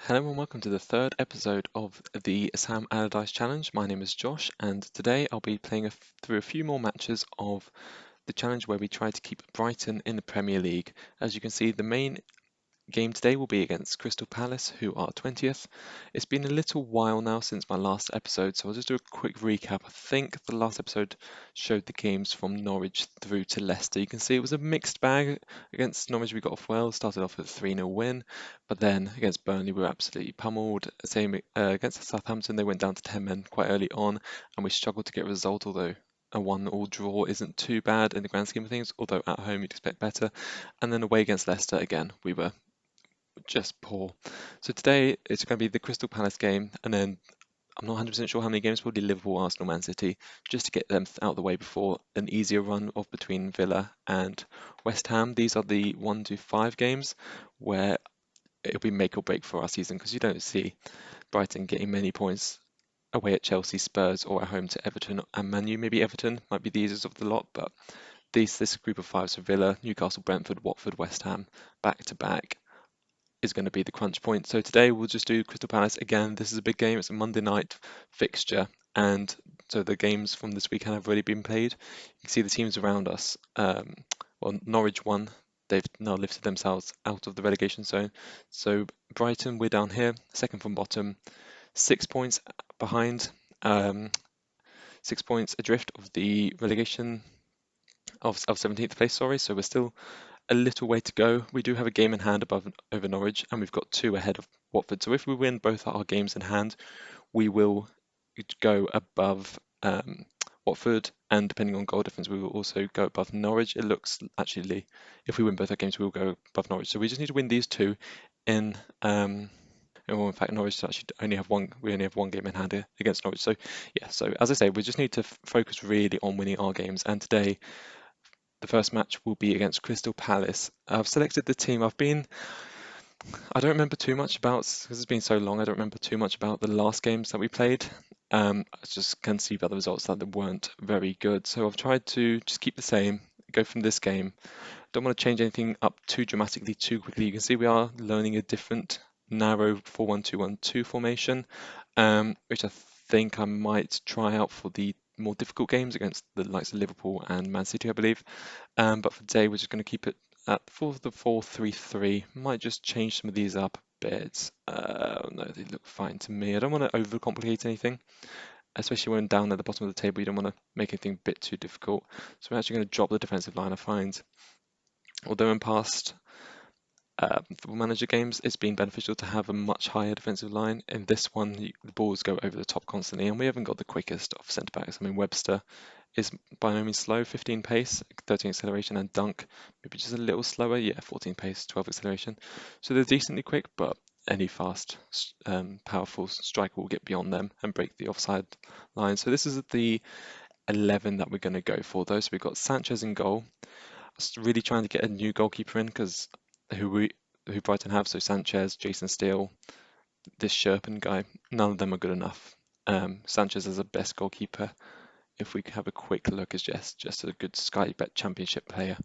Hello and welcome to the third episode of the Sam Allardyce Challenge. My name is Josh, and today I'll be playing through a few more matches of the challenge where we try to keep Brighton in the Premier League. As you can see, the main game today will be against Crystal Palace, who are 20th. It's been a little while now since my last episode, so I'll just do a quick recap. I think the last episode showed the games from Norwich through to Leicester. You can see it was a mixed bag. Against Norwich we got off well, started off with a 3-0 win, but then against Burnley we were absolutely pummeled. Same against Southampton, they went down to 10 men quite early on, and we struggled to get a result, although a 1-1 draw isn't too bad in the grand scheme of things, although at home you'd expect better. And then away against Leicester, again, we were just poor. So today it's going to be the Crystal Palace game, and then I'm not 100% sure how many games, probably Liverpool, Arsenal, Man City, just to get them out of the way before an easier run of between Villa and West Ham. These are the 1 to 5 games where it'll be make or break for our season, because you don't see Brighton getting many points away at Chelsea, Spurs, or at home to Everton and Man U. Maybe Everton might be the easiest of the lot, but this group of five, so Villa, Newcastle, Brentford, Watford, West Ham, back to back, is going to be the crunch point. So today we'll just do Crystal Palace again. This is a big game. It's a Monday night fixture, and so the games from this weekend have already been played. You can see the teams around us. Well, Norwich won. They've now lifted themselves out of the relegation zone. So Brighton, we're down here, second from bottom, 6 points behind, 6 points adrift of the relegation of 17th place. Sorry, so we're still a little way to go. We do have a game in hand above over Norwich, and we've got two ahead of Watford. So if we win both our games in hand, we will go above Watford, and depending on goal difference, we will also go above Norwich. It looks actually, if we win both our games, we will go above Norwich. So we just need to win these two in. Well, in fact, Norwich actually only have one. We only have one game in hand against Norwich. So yeah. So as I say, we just need to focus really on winning our games. And today, the first match will be against Crystal Palace. I've selected the team. I don't remember too much about, because it's been so long, I don't remember too much about the last games that we played. I just can see by the results that they weren't very good. So I've tried to just keep the same, go from this game. Don't want to change anything up too dramatically too quickly. You can see we are learning a different narrow 4-1-2-1-2 formation, which I think I might try out for the more difficult games against the likes of Liverpool and Man City, I believe. But for today, we're just going to keep it for the 4-3-3. Might just change some of these up a bit. No, they look fine to me. I don't want to overcomplicate anything, especially when down at the bottom of the table. You don't want to make anything a bit too difficult. So we're actually going to drop the defensive line, I find. Although in past Football Manager games, it's been beneficial to have a much higher defensive line. In this one, the balls go over the top constantly, and we haven't got the quickest of centre backs. I mean, Webster is by no means slow, 15 pace, 13 acceleration, and Dunk maybe just a little slower, yeah, 14 pace, 12 acceleration. So they're decently quick, but any fast, powerful striker will get beyond them and break the offside line. So this is the 11 that we're going to go for, though. So we've got Sanchez in goal. Really trying to get a new goalkeeper in, because who Brighton have, so Sanchez, Jason Steele, this Sherpen guy, none of them are good enough. Sanchez is the best goalkeeper, if we have a quick look, is just a good Sky Bet Championship player.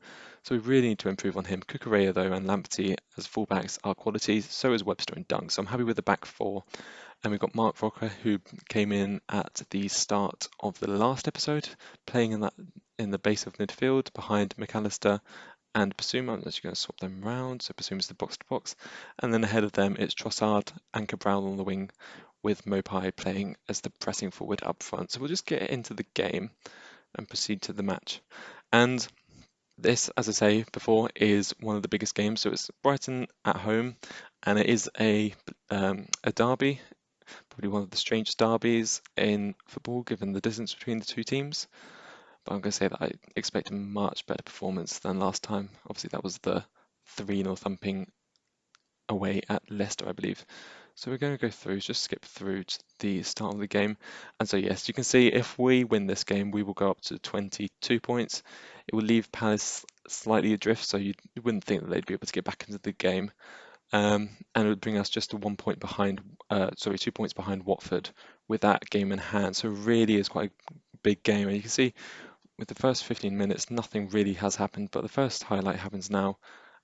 So we really need to improve on him. Cucurella, though, and Lamptey as fullbacks are qualities. So is Webster and Dunk. So I'm happy with the back four. And we've got Mark Rocker, who came in at the start of the last episode, playing in the base of midfield behind McAllister and Basuma. I'm actually going to swap them round. So Basuma's the box to box. And then ahead of them, it's Trossard and Cabral on the wing, with Mopai playing as the pressing forward up front. So we'll just get into the game and proceed to the match. And this, as I say before, is one of the biggest games. So it's Brighton at home, and it is a derby, probably one of the strangest derbies in football, given the distance between the two teams. But I'm going to say that I expect a much better performance than last time. Obviously, that was the 3-0 thumping away at Leicester, I believe. So we're going to go through, just skip through to the start of the game. And so yes, you can see if we win this game, we will go up to 22 points. It will leave Palace slightly adrift, so you wouldn't think that they'd be able to get back into the game. And it would bring us just to 1 point behind, 2 points behind Watford with that game in hand. So it really is quite a big game. And you can see with the first 15 minutes, nothing really has happened, but the first highlight happens now.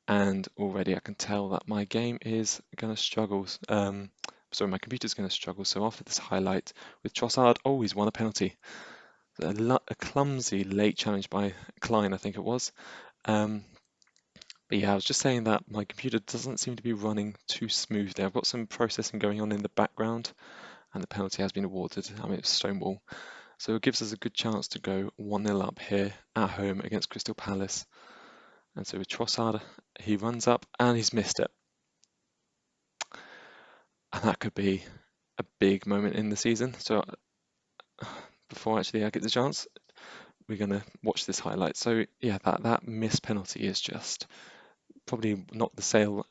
and already I can tell that my game is going to struggle. Sorry, my computer's going to struggle. So after this highlight with Trossard, oh, he's won a penalty. A clumsy late challenge by Klein, I think it was. But yeah, I was just saying that my computer doesn't seem to be running too smoothly. I've got some processing going on in the background, and the penalty has been awarded. I mean, it's Stonewall. So it gives us a good chance to go 1-0 up here at home against Crystal Palace. And so with Trossard, he runs up and he's missed it. And that could be a big moment in the season. So before actually I get the chance, we're going to watch this highlight. So yeah, that missed penalty is just probably not the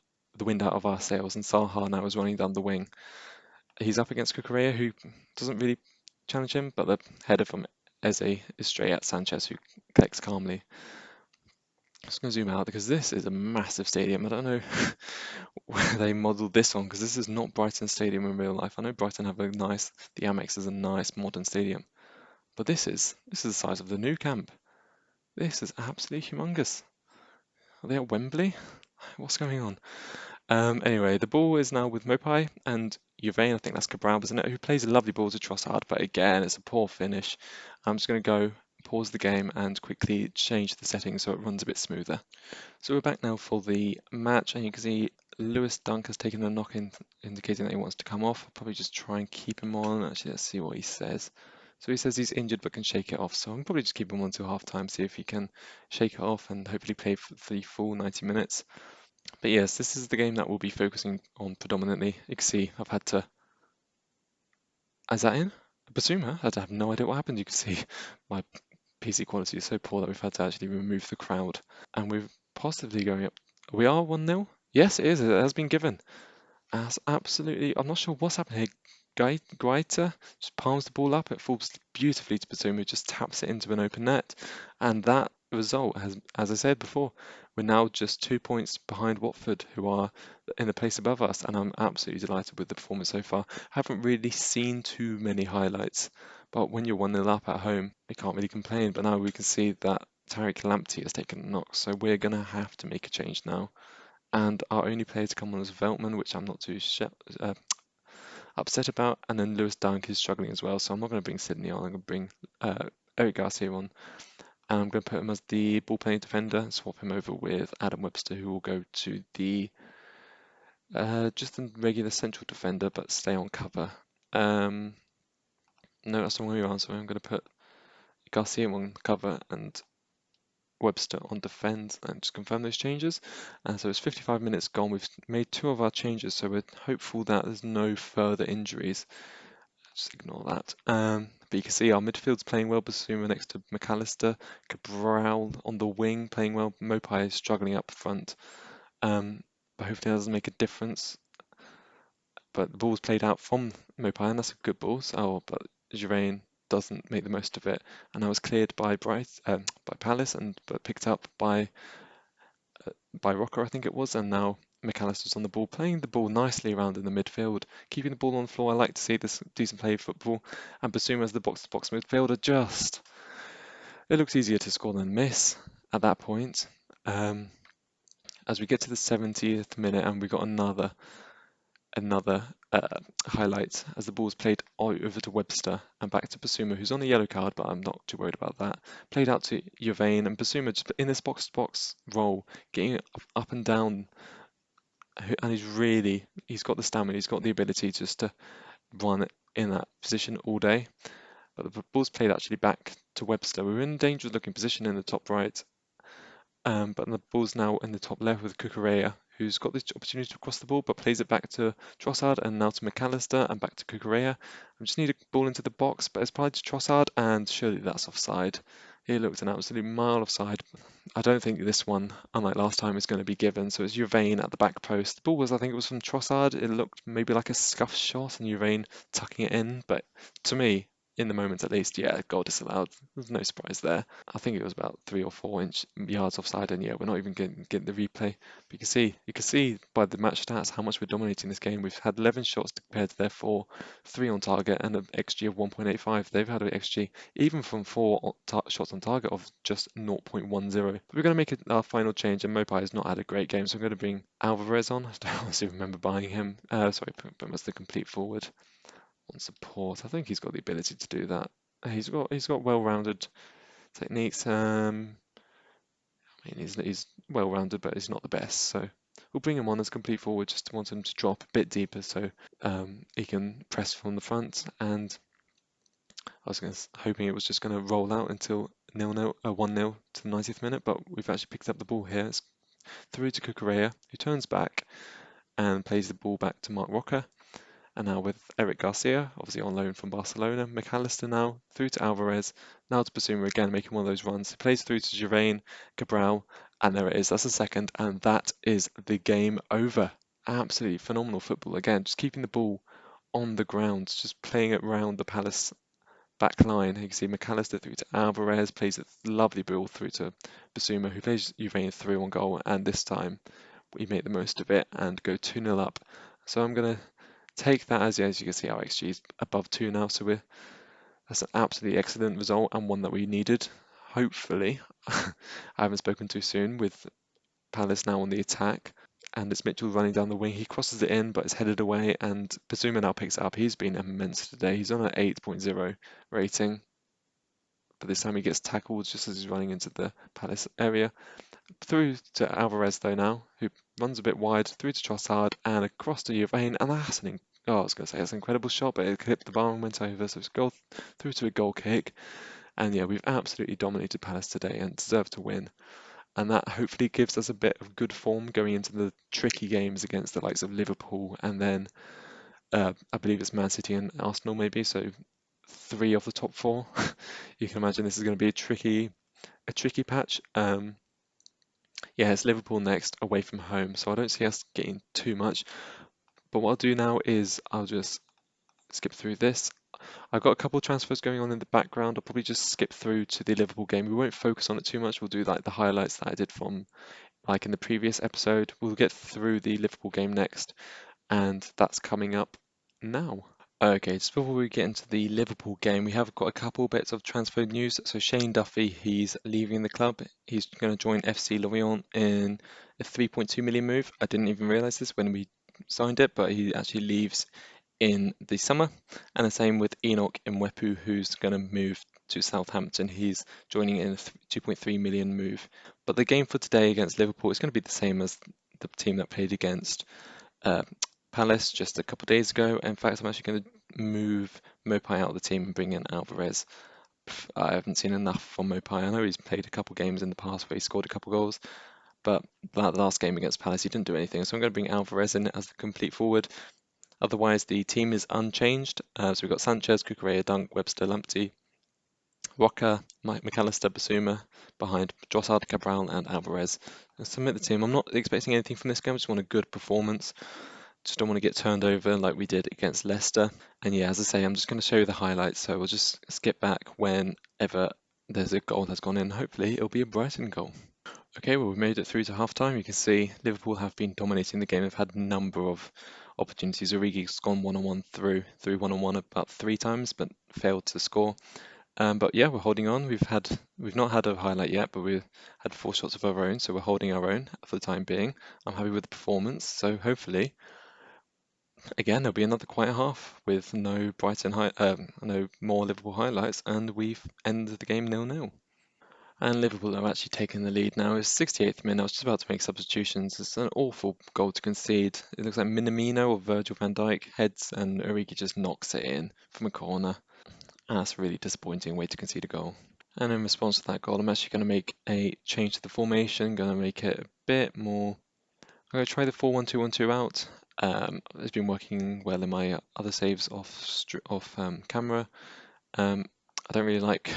wind out of our sails. And Saha now is running down the wing. He's up against Cucurella, who doesn't really challenge him, but the header from Eze is straight at Sanchez, who collects calmly. I'm just going to zoom out because this is a massive stadium. I don't know where they modelled this on because this is not Brighton Stadium in real life. I know Brighton have the Amex is a nice modern stadium, but this is the size of the new camp. This is absolutely humongous. Are they at Wembley? What's going on? Anyway, the ball is now with Mopai and Juvain, I think that's Cabral, isn't it? Who plays a lovely ball to Trossard, but again, it's a poor finish. I'm just going to go pause the game and quickly change the settings so it runs a bit smoother. So we're back now for the match, and you can see Lewis Dunk has taken a knock in, indicating that he wants to come off. I'll probably just try and keep him on. Actually, let's see what he says. So he says he's injured but can shake it off. So I'm probably just keep him on until half time, see if he can shake it off and hopefully play for the full 90 minutes. But yes, this is the game that we'll be focusing on predominantly. You can see I've had to... Is that in? Basuma? I have no idea what happened. You can see my PC quality is so poor that we've had to actually remove the crowd. And we're possibly going up. We are 1-0? Yes, it is. It has been given. That's absolutely... I'm not sure what's happened here. Guaita just palms the ball up. It falls beautifully to Basuma, just taps it into an open net. And that result has, as I said before, we're now just 2 points behind Watford, who are in the place above us. And I'm absolutely delighted with the performance so far. Haven't really seen too many highlights, but when you're 1-0 up at home, you can't really complain. But now we can see that Tariq Lamptey has taken a knock, so we're going to have to make a change now. And our only player to come on is Veltman, which I'm not too upset about. And then Lewis Dunk is struggling as well, so I'm not going to bring Sydney on. I'm going to bring Eric Garcia on. And I'm going to put him as the ball-playing defender and swap him over with Adam Webster, who will go to the just a regular central defender, but stay on cover. No, that's the wrong way around, so I'm going to put Garcia on cover and Webster on defend and just confirm those changes. And so it's 55 minutes gone. We've made 2 of our changes, so we're hopeful that there's no further injuries. Just ignore that. But you can see our midfield's playing well. Basuma next to McAllister. Cabral on the wing playing well. Mopai is struggling up front. But hopefully that doesn't make a difference. But the ball's played out from Mopai, and that's a good ball. So, but Girain doesn't make the most of it, and I was cleared by Palace and but picked up by Rocker, I think it was, and now McAllister's on the ball, playing the ball nicely around in the midfield, keeping the ball on the floor. I like to see this decent play of football, and Basuma as the box-to-box midfielder, just it looks easier to score than miss at that point. As we get to the 70th minute, and we got another highlight as the ball's played over to Webster and back to Basuma, who's on a yellow card, but I'm not too worried about that. Played out to Juvain, and Basuma just in this box-to-box role, getting up and down, and he's got the stamina, he's got the ability just to run in that position all day. But the ball's played actually back to Webster. We're in a dangerous looking position in the top right, but the ball's now in the top left with Cucurella, who's got this opportunity to cross the ball, but plays it back to Trossard and now to McAllister and back to Cucurella. I just need a ball into the box, but it's applied to Trossard, and surely that's offside. It looked an absolute mile offside. I don't think this one, unlike last time, is going to be given. So it's Juvain at the back post. The ball was, I think it was from Trossard. It looked maybe like a scuff shot, and Juvain tucking it in. But to me, in the moment at least, yeah, goal disallowed. There's no surprise there. I think it was about 3 or 4 yards offside, and yeah, we're not even getting the replay. But you can see by the match stats how much we're dominating this game. We've had 11 shots compared to their 4, 3 on target, and an XG of 1.85. They've had an XG even from 4 shots on target of just 0.10. But we're going to make our final change, and Mopai has not had a great game, so I'm going to bring Alvarez on. I don't honestly remember buying him. Sorry, but as the complete forward on support. I think he's got the ability to do that. He's got well-rounded techniques. I mean, he's well-rounded, but he's not the best. So we'll bring him on as complete forward. Just want him to drop a bit deeper, so he can press from the front. And I was hoping it was just going to roll out until 1-0 to the 90th minute, but we've actually picked up the ball here. It's through to Cucurella, who turns back and plays the ball back to Mark Roca. And now with Eric Garcia, obviously on loan from Barcelona, McAllister now through to Alvarez, now to Basuma again, making one of those runs. He plays through to Gervain, Cabral, and there it is. That's a second, and that is the game over. Absolutely phenomenal football again, just keeping the ball on the ground, just playing it round the Palace back line. You can see McAllister through to Alvarez, plays a lovely ball through to Basuma, who plays Juve 3-1 goal, and this time we make the most of it and go 2-0 up. So I'm going to take that as you can see our XG is above 2 now, so that's an absolutely excellent result and one that we needed. Hopefully, I haven't spoken too soon with Palace now on the attack, and it's Mitchell running down the wing. He crosses it in, but it's headed away, and Bazuma now picks it up. He's been immense today. He's on an 8.0 rating, but this time he gets tackled just as he's running into the Palace area. Through to Alvarez though now, who runs a bit wide, through to Trossard and across to Juvain, and that's I was going to say that's an incredible shot, but it clipped the bar and went over, so it's goal through to a goal kick. And yeah, we've absolutely dominated Palace today and deserve to win. And that hopefully gives us a bit of good form going into the tricky games against the likes of Liverpool, and then I believe it's Man City and Arsenal maybe, so 3 of the top 4. You can imagine this is going to be a tricky patch. Yeah, it's Liverpool next, away from home, so I don't see us getting too much. But what I'll do now is I'll just skip through this. I've got a couple of transfers going on in the background. I'll probably just skip through to the Liverpool game. We won't focus on it too much. We'll do like the highlights that I did from like in the previous episode. We'll get through the Liverpool game next, and that's coming up now. Okay, just before we get into the Liverpool game, we have got a couple bits of transfer news. So Shane Duffy, he's leaving the club. He's going to join FC Lorient in a 3.2 million move. I didn't even realise this when we signed it, but he actually leaves in the summer. And the same with Enoch Mwepu, who's going to move to Southampton. He's joining in a 2.3 million move. But the game for today against Liverpool is going to be the same as the team that played against uh, Palace just a couple of days ago. In fact, I'm actually going to move Mopai out of the team and bring in Alvarez. I haven't seen enough from Mopai. I know he's played a couple of games in the past where he scored a couple of goals, but that last game against Palace, he didn't do anything. So I'm going to bring Alvarez in as the complete forward. Otherwise, the team is unchanged. So we've got Sanchez, Cucurella, Dunk, Webster, Lamptey, Roca, McAllister, Basuma behind Trossard, Cabral, and Alvarez. I'll submit the team. I'm not expecting anything from this game. I just want a good performance. Just don't want to get turned over like we did against Leicester. And yeah, as I say, I'm just going to show you the highlights. So we'll just skip back whenever there's a goal that's gone in. Hopefully, it'll be a Brighton goal. Okay, well, we've made it through to half-time. You can see Liverpool have been dominating the game. They've had a number of opportunities. Origi's gone one-on-one through one-on-one about 3 times, but failed to score. But yeah, we're holding on. We've not had a highlight yet, but we've had 4 shots of our own, so we're holding our own for the time being. I'm happy with the performance, so hopefully, again, there'll be another quiet half with no more Liverpool highlights, and we've ended the game 0-0. And Liverpool are actually taking the lead now. It's 68th minute. I was just about to make substitutions. It's an awful goal to concede. It looks like Minamino or Virgil van Dijk heads and Origi just knocks it in from a corner. And that's a really disappointing way to concede a goal. And in response to that goal, I'm actually going to make a change to the formation. Going to make it a bit more. I'm going to try the 4-1-2-1-2 out. It's been working well in my other saves off camera. I don't really like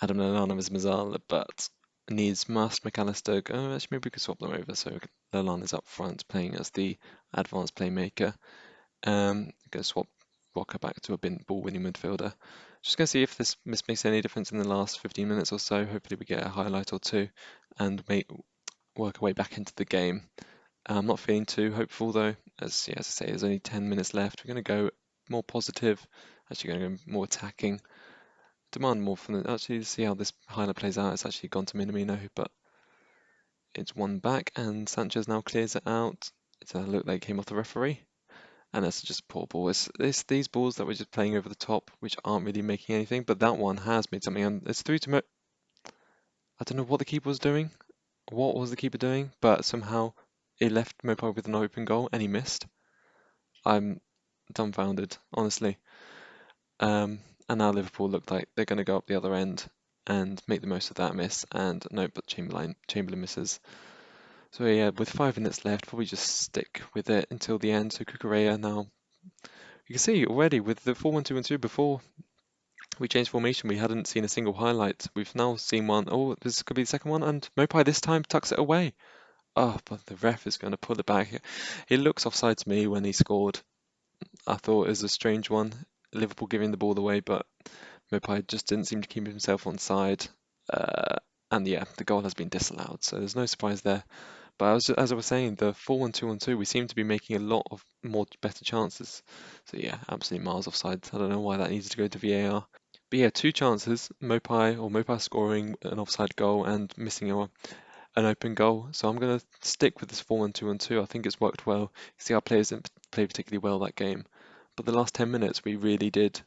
Adam Lallana as Mazzala, but needs must McAllister. Actually, maybe we could swap them over. So Lallana's up front playing as the advanced playmaker. Going to swap rocker back to a ball-winning midfielder. Just going to see if this makes any difference in the last 15 minutes or so. Hopefully we get a highlight or two and work our way back into the game. I'm not feeling too hopeful though, as I say, there's only 10 minutes left. We're going to go more positive, actually going to go more attacking, demand more from the, actually see how this highlight plays out. It's actually gone to Minamino, but it's one back and Sanchez now clears it out. It looked like it came off the referee. And that's just a poor ball. It's these balls that we're just playing over the top, which aren't really making anything. But that one has made something, and it's through to I don't know what the keeper was doing. What was the keeper doing? But somehow it left Mopai with an open goal, and he missed. I'm dumbfounded, honestly. And now Liverpool look like they're going to go up the other end and make the most of that miss. And no, but Chamberlain misses. So yeah, with 5 minutes left, probably just stick with it until the end. So Cucurella now. You can see already with the 4-1-2-1-2 before we changed formation, we hadn't seen a single highlight. We've now seen one. Oh, this could be the second one, and Mopai this time tucks it away. Oh, but the ref is going to pull it back. It looks offside to me when he scored. I thought it was a strange one. Liverpool giving the ball away, but Mopai just didn't seem to keep himself on side. Uh, and yeah, the goal has been disallowed, so there's no surprise there. But as I was saying, the 4-1-2-1-2, we seem to be making a lot of more better chances. So yeah, absolutely miles offside. I don't know why that needed to go to VAR. But yeah, two chances, Mopai scoring an offside goal and missing an open goal. So I'm going to stick with this 4-1-2-1-2. I think it's worked well. You see our players didn't play particularly well that game. But the last 10 minutes, we really did.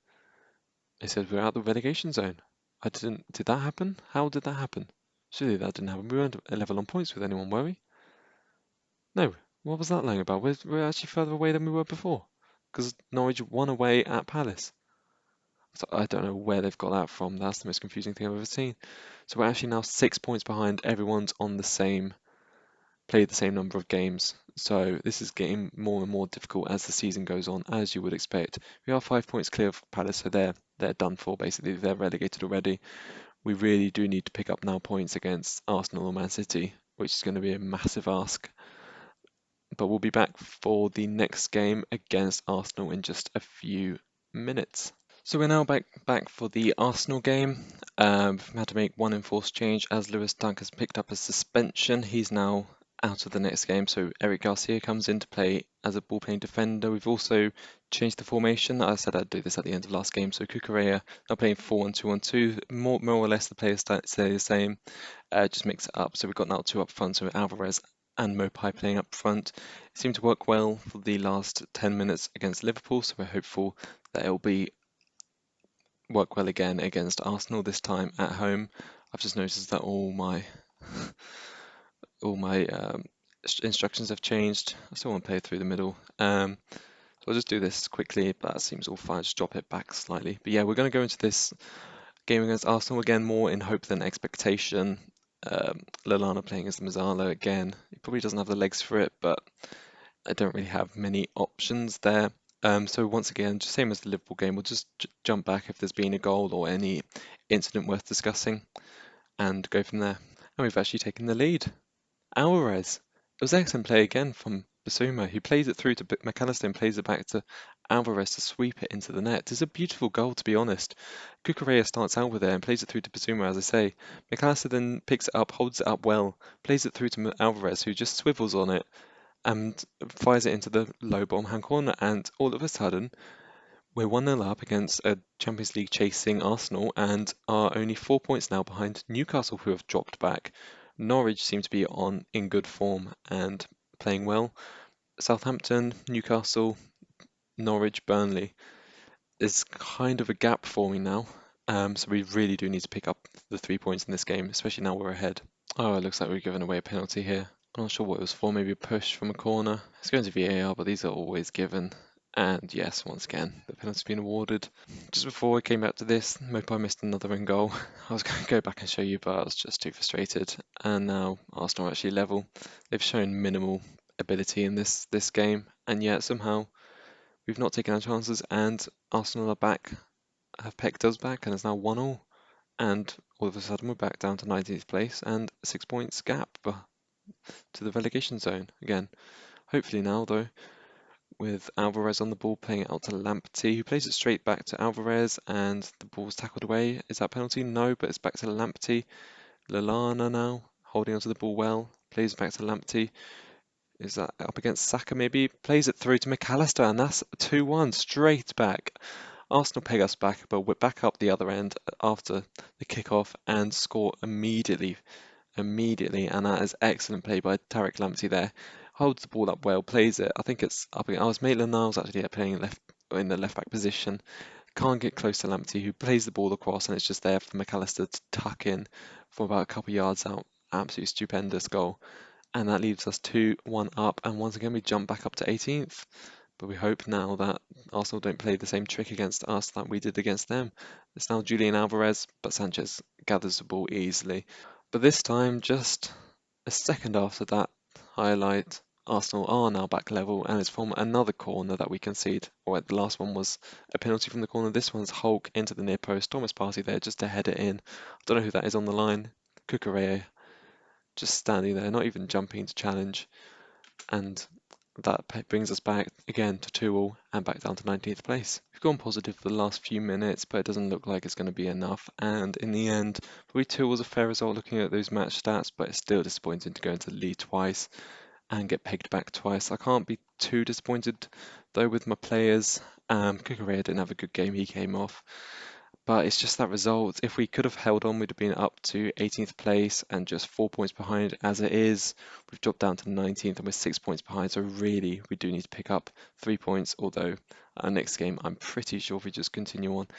They said we're out the relegation zone. Did that happen? How did that happen? Surely that didn't happen. We weren't level on points with anyone, were we? No. What was that lying about? We're actually further away than we were before. Because Norwich won away at Palace. So I don't know where they've got that from. That's the most confusing thing I've ever seen. So we're actually now 6 points behind. Everyone's on played the same number of games. So this is getting more and more difficult as the season goes on, as you would expect. We are 5 points clear of Palace, so they're done for basically. They're relegated already. We really do need to pick up now points against Arsenal or Man City, which is going to be a massive ask. But we'll be back for the next game against Arsenal in just a few minutes. So we're now back for the Arsenal game. We've had to make one enforced change as Lewis Dunk has picked up a suspension. He's now out of the next game, so Eric Garcia comes in to play as a ball-playing defender. We've also changed the formation. I said I'd do this at the end of last game, so Cucurella now playing 4-1-2-1-2. More or less the players stay the same, just mix it up. So we've got now two up front, so Alvarez and Mopai playing up front. It seemed to work well for the last 10 minutes against Liverpool, so we're hopeful that it'll work well again against Arsenal, this time at home. I've just noticed that all my instructions have changed. I still want to play through the middle. So I'll just do this quickly, but that seems all fine. Just drop it back slightly. But yeah, we're going to go into this game against Arsenal again more in hope than expectation. Lallana playing as the Mazzala again. He probably doesn't have the legs for it, but I don't really have many options there. So once again, just same as the Liverpool game, we'll just jump back if there's been a goal or any incident worth discussing and go from there. And we've actually taken the lead. Alvarez. It was excellent play again from Basuma, who plays it through to McAllister and plays it back to Alvarez to sweep it into the net. It's a beautiful goal, to be honest. Cucurella starts out with it and plays it through to Basuma, as I say. McAllister then picks it up, holds it up well, plays it through to Alvarez, who just swivels on it and fires it into the low bottom hand corner, and all of a sudden we're 1-0 up against a Champions League chasing Arsenal and are only 4 points now behind Newcastle, who have dropped back. Norwich seem to be in good form and playing well. Southampton, Newcastle, Norwich, Burnley. There's kind of a gap forming now, so we really do need to pick up the 3 points in this game, especially now we're ahead. Oh, it looks like we're giving away a penalty here. I'm not sure what it was for, maybe a push from a corner. It's going to VAR, but these are always given. And yes, once again, the penalty's been awarded. Just before I came back to this, Mopai missed another in goal. I was going to go back and show you, but I was just too frustrated. And now Arsenal are actually level. They've shown minimal ability in this game, and yet somehow we've not taken our chances, and Arsenal are back, have pecked us back, and it's now 1-1. And all of a sudden we're back down to 19th place and 6 points gap to the relegation zone again. Hopefully now, though, with Alvarez on the ball, playing it out to Lamptey, who plays it straight back to Alvarez, and the ball's tackled away. Is that penalty? No, but it's back to Lamptey. Lallana now, holding onto the ball well, plays back to Lamptey. Is that up against Saka maybe? Plays it through to McAllister, and that's 2-1 straight back. Arsenal peg us back, but we're back up the other end after the kickoff and score immediately, and that is excellent play by Tarek Lamptey there. Holds the ball up well, plays it. I think it's up against. I was Maitland-Niles actually playing left in the left back position. Can't get close to Lamptey, who plays the ball across, and it's just there for McAllister to tuck in from about a couple of yards out. Absolutely stupendous goal. And that leaves us 2-1 up, and once again we jump back up to 18th. But we hope now that Arsenal don't play the same trick against us that we did against them. It's now Julian Alvarez, but Sanchez gathers the ball easily. But this time, just a second after that highlight, Arsenal are now back level, and it's from another corner that we concede. Or the last one was a penalty from the corner. This one's Hulk into the near post. Thomas Partey there just to head it in. I don't know who that is on the line. Cucurella just standing there, not even jumping to challenge. And that brings us back again to 2-2 and back down to 19th place. We've gone positive for the last few minutes, but it doesn't look like it's going to be enough. And in the end, probably 2 was a fair result looking at those match stats, but it's still disappointing to go into the lead twice and get pegged back twice. I can't be too disappointed though with my players. Cucurella didn't have a good game, he came off. But it's just that result. If we could have held on, we'd have been up to 18th place and just 4 points behind. As it is, we've dropped down to 19th and we're 6 points behind. So really, we do need to pick up 3 points. Although our next game, I'm pretty sure if we just continue on,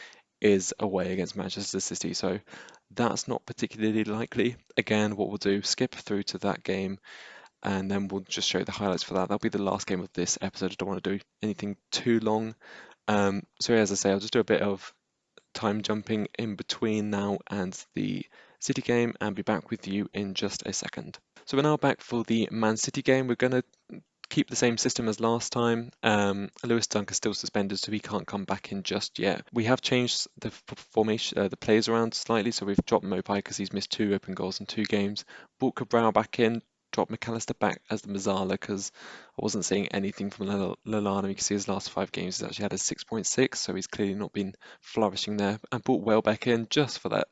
is away against Manchester City. So that's not particularly likely. Again, what we'll do, skip through to that game and then we'll just show the highlights for that. That'll be the last game of this episode. I don't want to do anything too long. So as I say, I'll just do a bit of time jumping in between now and the City game and be back with you in just a second. So we're now back for the Man City game. We're going to keep the same system as last time. Lewis Dunk is still suspended, so he can't come back in just yet. We have changed the formation, the players around slightly, so we've dropped Mopai because he's missed 2 open goals in 2 games. Brought Cabral back in, dropped McAllister back as the Mazzala because I wasn't seeing anything from Lallana. You can see his last 5 games he's actually had a 6.6, so he's clearly not been flourishing there. And brought Welbeck in just for that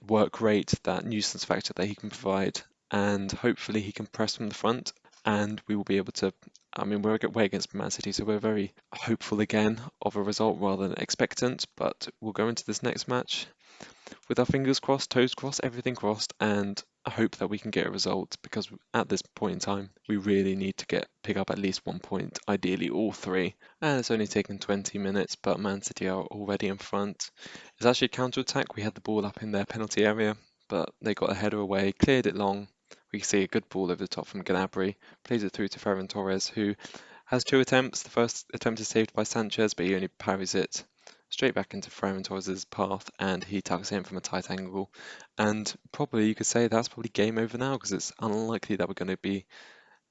work rate, that nuisance factor that he can provide, and hopefully he can press from the front and we will be able to. I mean, we're away against Man City, so we're very hopeful again of a result rather than expectant, but we'll go into this next match with our fingers crossed, toes crossed, everything crossed, and I hope that we can get a result because at this point in time, we really need to pick up at least 1 point, ideally all 3. And it's only taken 20 minutes, but Man City are already in front. It's actually a counter-attack. We had the ball up in their penalty area, but they got a header away, cleared it long. We see a good ball over the top from Gnabry, plays it through to Ferran Torres, who has 2 attempts. The first attempt is saved by Sanchez, but he only parries it straight back into Ferran Torres' path, and he tucks in from a tight angle. And probably you could say that's probably game over now because it's unlikely that we're going to be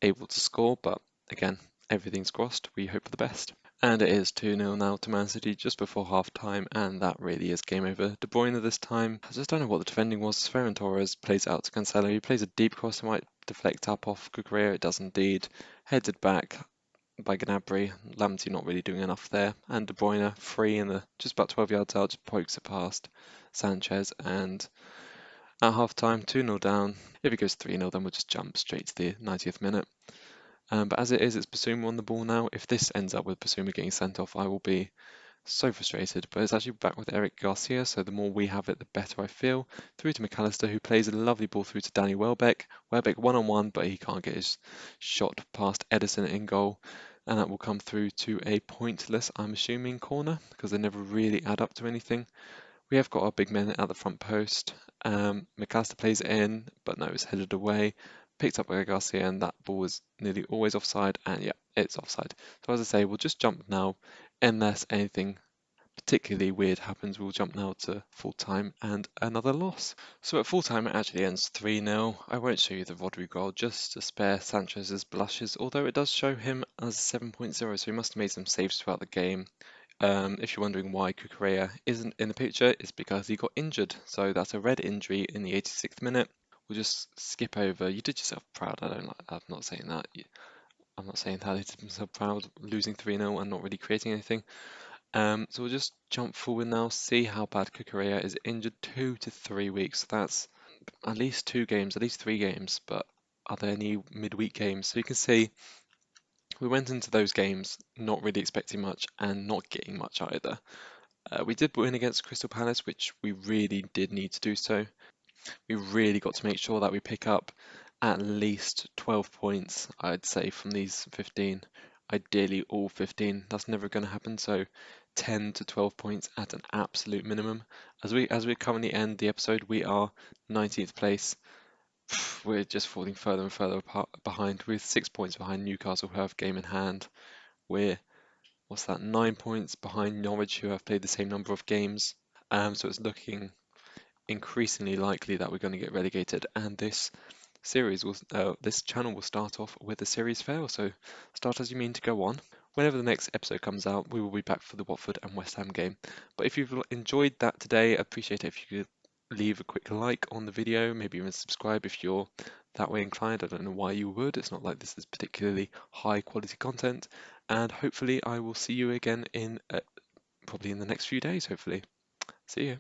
able to score. But again, everything's crossed. We hope for the best. And it is 2-0 now to Man City just before half time, and that really is game over. De Bruyne this time, I just don't know what the defending was. Ferran Torres plays it out to Cancelo. He plays a deep cross, it might deflect up off Cucurella. It does indeed. Headed back by Gnabry. Lamptey not really doing enough there. And De Bruyne free in the just about 12 yards out, just pokes it past Sanchez. And at half time, 2-0 down. If it goes 3-0, then we'll just jump straight to the 90th minute. But as it is, it's Basuma on the ball now. If this ends up with Basuma getting sent off, I will be so frustrated. But it's actually back with Eric Garcia, so the more we have it, the better I feel. Through to McAllister, who plays a lovely ball through to Danny Welbeck. Welbeck one-on-one, but he can't get his shot past Edison in goal. And that will come through to a pointless, I'm assuming, corner, because they never really add up to anything. We have got our big men at the front post. McAllister plays it in, but no, it's headed away. Picked up by Garcia, and that ball is nearly always offside. And yeah, it's offside. So as I say, we'll just jump now, unless anything particularly weird happens. We'll jump now to full time and another loss. So at full time, it actually ends 3-0. I won't show you the Rodri goal just to spare Sanchez's blushes, although it does show him as 7.0, so he must have made some saves throughout the game. If you're wondering why Cucurella isn't in the picture, it's because he got injured. So that's a red injury in the 86th minute. We'll just skip over. You did yourself proud. I'm not saying that. I'm not saying that they did themselves proud, losing 3-0 and not really creating anything. So we'll just jump forward now, see how bad Kukurea is injured, 2 to 3 weeks. That's at least 2 games, at least 3 games, but are there any midweek games? So you can see we went into those games not really expecting much and not getting much either. We did win against Crystal Palace, which we really did need to do so. We really got to make sure that we pick up at least 12 points, I'd say, from these 15. Ideally, all 15. That's never going to happen. So 10 to 12 points at an absolute minimum. As we currently end the episode, we are 19th place. We're just falling further and further apart, behind. We're 6 points behind Newcastle, who have game in hand. We're, what's that, 9 points behind Norwich, who have played the same number of games. So it's looking increasingly likely that we're going to get relegated, and this channel will start off with a series fail. So start as you mean to go on. Whenever the next episode comes out, we will be back for the Watford and West Ham game. But if you've enjoyed that today, I'd appreciate it if you could leave a quick like on the video, maybe even subscribe if you're that way inclined. I don't know why you would. It's not like this is particularly high quality content. And hopefully I will see you again in probably in the next few days, hopefully. See you.